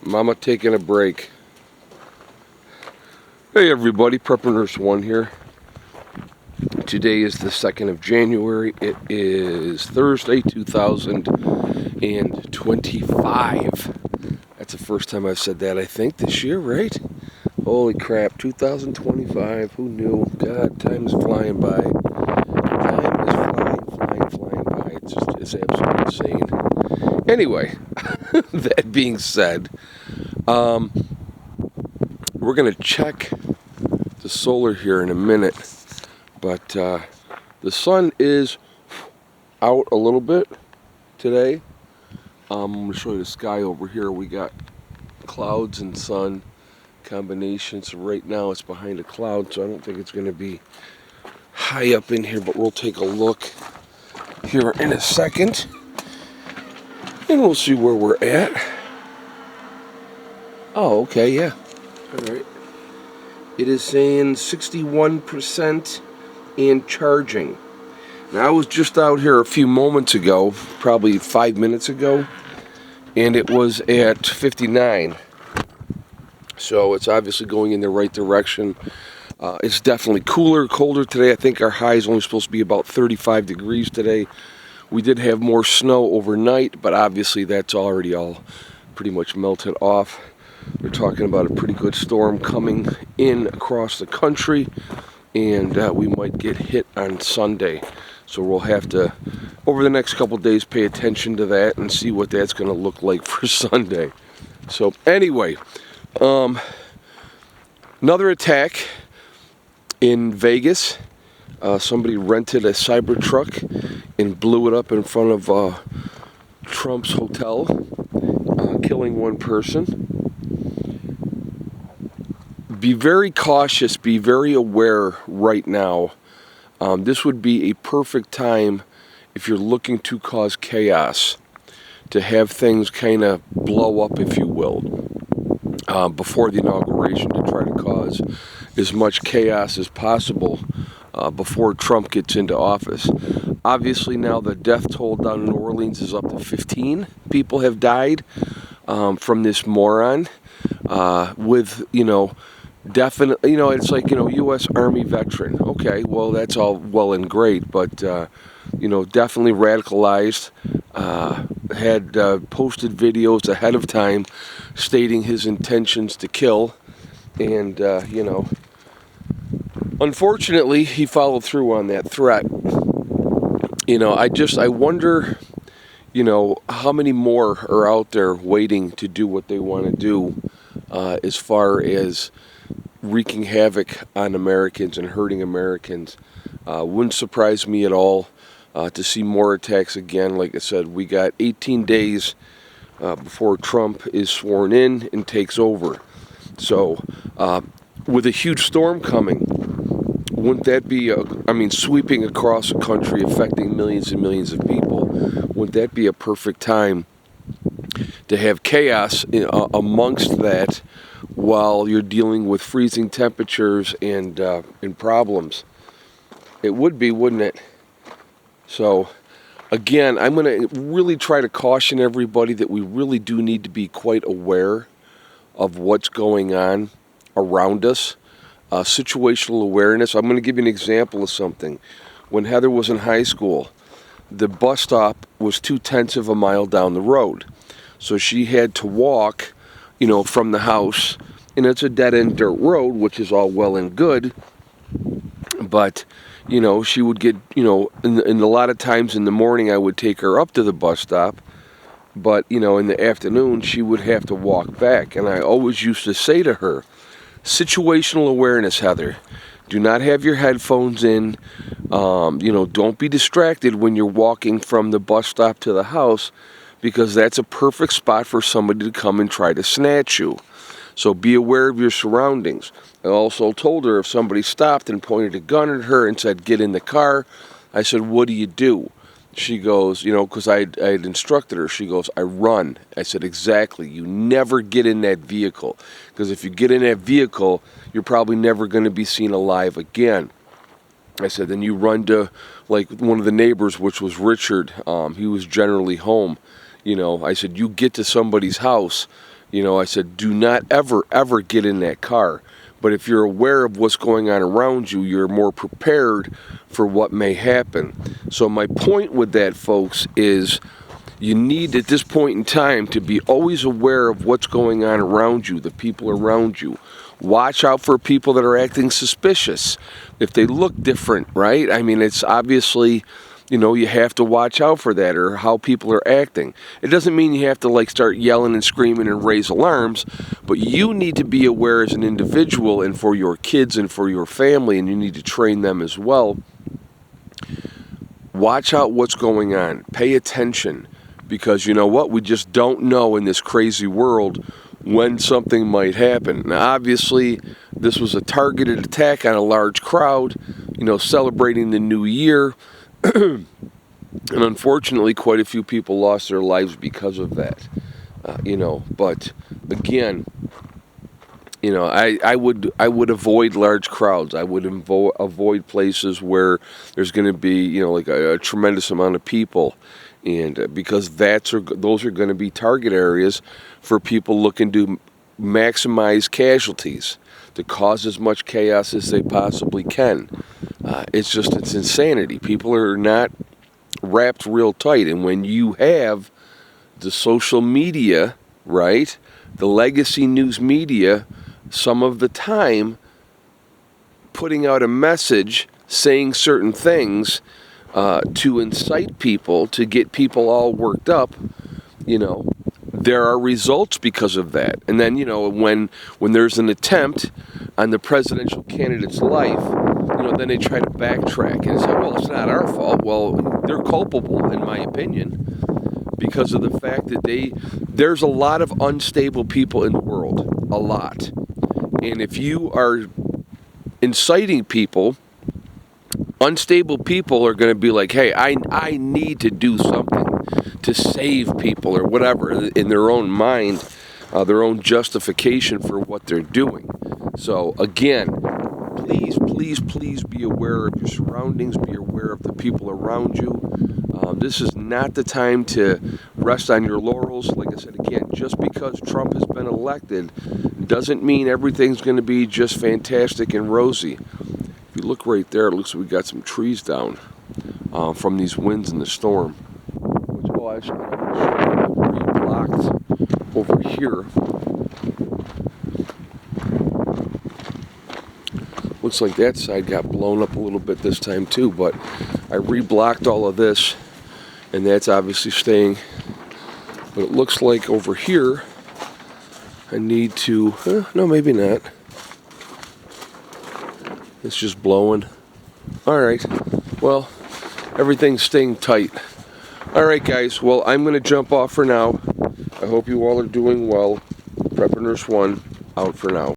Mama taking a break. Hey everybody, Prepper Nurse 1 here. Today is the 2nd of January. It is Thursday, 2025. That's the first time I've said that, I think, this year, right? Holy crap, 2025. Who knew? God, time is flying by. Time is flying by. It's absolutely insane. Anyway, that being said, we're going to check the solar here in a minute, but the sun is out a little bit today. I'm going to show you the sky over here. We got clouds and sun combination, so right now it's behind a cloud, so I don't think it's going to be high up in here, but we'll take a look here in a second and we'll see where we're at. Oh, okay, yeah. All right. It is saying 61% and charging. Now, I was just out here a few moments ago, probably 5 minutes ago, and it was at 59. So it's obviously going in the right direction. It's definitely colder today. I think our high is only supposed to be about 35 degrees today. We did have more snow overnight, but obviously that's already all pretty much melted off. They're talking about a pretty good storm coming in across the country, and we might get hit on Sunday. So we'll have to, over the next couple days, pay attention to that and see what that's going to look like for Sunday. So anyway, another attack in Vegas. Somebody rented a Cybertruck and blew it up in front of Trump's hotel, killing one person. Be very cautious, be very aware right now. This would be a perfect time if you're looking to cause chaos, to have things kind of blow up, if you will, before the inauguration, to try to cause as much chaos as possible before Trump gets into office. Obviously now the death toll down in New Orleans is up to 15 people have died from this moron, with, definitely, it's like, U.S. Army veteran. Okay, well, that's all well and great, but, definitely radicalized, had posted videos ahead of time stating his intentions to kill, and, unfortunately, he followed through on that threat. I wonder, how many more are out there waiting to do what they want to do, as far as wreaking havoc on Americans and hurting Americans. Wouldn't surprise me at all to see more attacks again. Like I said, we got 18 days before Trump is sworn in and takes over. So with a huge storm coming, wouldn't that be, sweeping across the country, affecting millions and millions of people, wouldn't that be a perfect time to have chaos amongst that, while you're dealing with freezing temperatures and problems? It would be, wouldn't it? So, again, I'm going to really try to caution everybody that we really do need to be quite aware of what's going on around us. Situational awareness. I'm going to give you an example of something. When Heather was in high school, the bus stop was 2/10 of a mile down the road. So she had to walk, from the house, and it's a dead-end dirt road, which is all well and good, but, she would get, in a lot of times in the morning I would take her up to the bus stop, but, in the afternoon she would have to walk back, and I always used to say to her, situational awareness, Heather. Do not have your headphones in, don't be distracted when you're walking from the bus stop to the house, because that's a perfect spot for somebody to come and try to snatch you. So be aware of your surroundings. I also told her if somebody stopped and pointed a gun at her and said, get in the car, I said, what do you do? She goes, because I had instructed her, she goes, I run. I said, exactly. You never get in that vehicle, because if you get in that vehicle, you're probably never going to be seen alive again. I said, then you run to, like, one of the neighbors, which was Richard. He was generally home. I said, you get to somebody's house, I said, do not ever, ever get in that car. But if you're aware of what's going on around you, you're more prepared for what may happen. So my point with that, folks, is you need at this point in time to be always aware of what's going on around you, the people around you. Watch out for people that are acting suspicious. If they look different, right? I mean, it's obviously, you have to watch out for that, or how people are acting. It doesn't mean you have to start yelling and screaming and raise alarms, but you need to be aware as an individual, and for your kids and for your family, and you need to train them as well. Watch out what's going on. Pay attention, because you know what? We just don't know in this crazy world when something might happen. Now, obviously, this was a targeted attack on a large crowd, celebrating the new year. And unfortunately, quite a few people lost their lives because of that. But again, I would avoid large crowds. I would avoid places where there's going to be, a tremendous amount of people, and because those are going to be target areas for people looking to maximize casualties, to cause as much chaos as they possibly can. It's insanity. People are not wrapped real tight, and when you have the social media, right, the legacy news media, some of the time putting out a message saying certain things to incite people, to get people all worked up, there are results because of that. And then, when there's an attempt on the presidential candidate's life, then they try to backtrack and say, well, it's not our fault. Well, they're culpable, in my opinion, because of the fact that there's a lot of unstable people in the world, a lot. And if you are inciting people, unstable people are going to be like, hey, I need to do something to save people, or whatever, in their own mind, their own justification for what they're doing. So again, please be aware of your surroundings, be aware of the people around you. This is not the time to rest on your laurels. Like I said, again, just because Trump has been elected doesn't mean everything's going to be just fantastic and rosy. If you look right there, it looks like we got some trees down from these winds and the storm. Actually, I'm blocked over here. Looks like that side got blown up a little bit this time too, but I reblocked all of this, and that's obviously staying. But it looks like over here I need to, no, maybe not. It's just blowing. Alright, well, everything's staying tight. Alright guys, well, I'm going to jump off for now. I hope you all are doing well. Prepper Nurse 1, out for now.